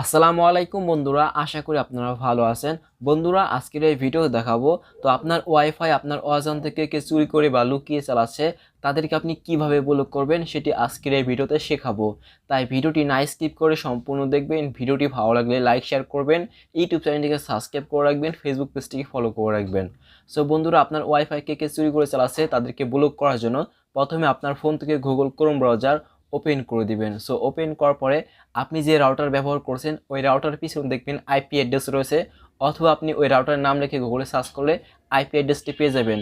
আসসালামু আলাইকুম বন্ধুরা, আশা করি আপনারা ভালো আছেন। বন্ধুরা, আজকের এই ভিডিও দেখাবো তো আপনার ওয়াইফাই আপনার অজান থেকে কে চুরি করে বা লুকিয়ে চালাচ্ছে, তাদেরকে আপনি কিভাবে ব্লক করবেন সেটি আজকের এই ভিডিওতে শেখাবো। তাই ভিডিওটি না স্কিপ করে সম্পূর্ণ দেখবেন। ভিডিওটি ভালো লাগলে লাইক শেয়ার করবেন, ইউটিউব চ্যানেলটিকে সাবস্ক্রাইব করে রাখবেন, ফেসবুক পেজটিকে ফলো করে রাখবেন। সো বন্ধুরা, আপনার ওয়াইফাই কে চুরি করে চালাচ্ছে তাদেরকে ব্লক করার জন্য প্রথমে আপনার ফোন থেকে গুগল ক্রোম ব্রাউজার ওপেন করে দিবেন। সো ওপেন করার পরে আপনি যে রাউটার ব্যবহার করছেন ওই রাউটার পিছনে দেখবেন আইপি অ্যাড্রেস রয়েছে, অথবা আপনি ওই রাউটারের নাম লিখে গুগলে সার্চ করলে আইপি অ্যাড্রেসটি পেয়ে যাবেন।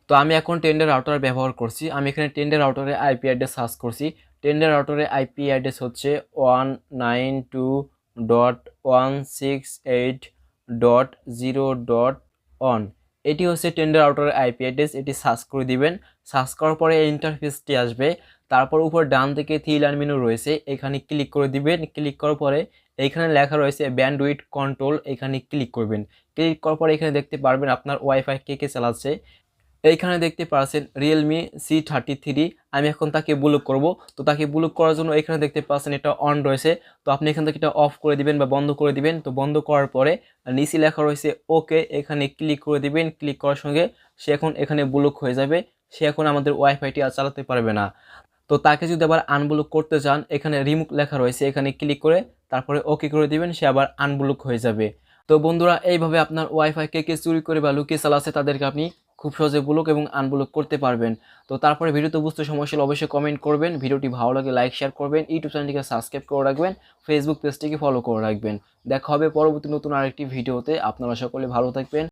তো আমি এখন টেন্ডার রাউটার ব্যবহার করছি। আমি এখানে টেন্ডার রাউটারে আইপি অ্যাড্রেস সার্চ করছি। টেন্ডার রাউটারে আইপি অ্যাড্রেস হচ্ছে 192.168.0.1। এটি হচ্ছে টেন্ডার রাউটারের আইপি অ্যাড্রেস। এটি সার্চ করে দিবেন। সার্চ করার পরে এই ইন্টারফেসটি আসবে। তারপর উপর ডান দিকে থ্রি লাইন মেনু রয়েছে, এখানে ক্লিক করে দিবেন। ক্লিক করার পরে এইখানে লেখা রয়েছে ব্যান্ডউইথ কন্ট্রোল, এখানে ক্লিক করবেন। ক্লিক করার পরে এখানে দেখতে পারবেন আপনার ওয়াইফাই কে চালাচ্ছে। এইখানে দেখতে পাচ্ছেন রিয়েলমি C33। আমি এখন তাকে ব্লক করব। তো তাকে ব্লক করার জন্য এখানে দেখতে পাচ্ছেন এটা অন রয়েছে। তো আপনি এখান থেকে এটা অফ করে দিবেন বা বন্ধ করে দিবেন। তো বন্ধ করার পরে নিচে লেখা রয়েছে ওকে, এখানে ক্লিক করে দিবেন। ক্লিক করার সঙ্গে সে এখন এখানে ব্লক হয়ে যাবে। সে এখন আমাদের ওয়াইফাইটি আর চালাতে পারবে না। তো তাকে যদি আবার আনব্লক করতে চান, এখানে রিমুভ লেখা রয়েছে, এখানে ক্লিক করে তারপরে ওকে করে দিবেন, সে আবার আনব্লক হয়ে যাবে। তো বন্ধুরা, এইভাবে আপনার ওয়াইফাই কে চুরি করে বা লুকিয়ে চালাচ্ছে তাদেরকে আপনি খুব সহজে ব্লক এবং আনব্লক করতে পারবেন। তো তারপরে ভিডিওতে বুঝতে সমস্যা হলে অবশ্যই কমেন্ট করবেন। ভিডিওটি ভালো লাগে লাইক শেয়ার করবেন, ইউটিউব চ্যানেলটিকে সাবস্ক্রাইব করে রাখবেন, ফেসবুক পেজটিকে ফলো করে রাখবেন। দেখা হবে পরবর্তী নতুন আরেকটি ভিডিওতে। আপনারা সকলে ভালো থাকবেন।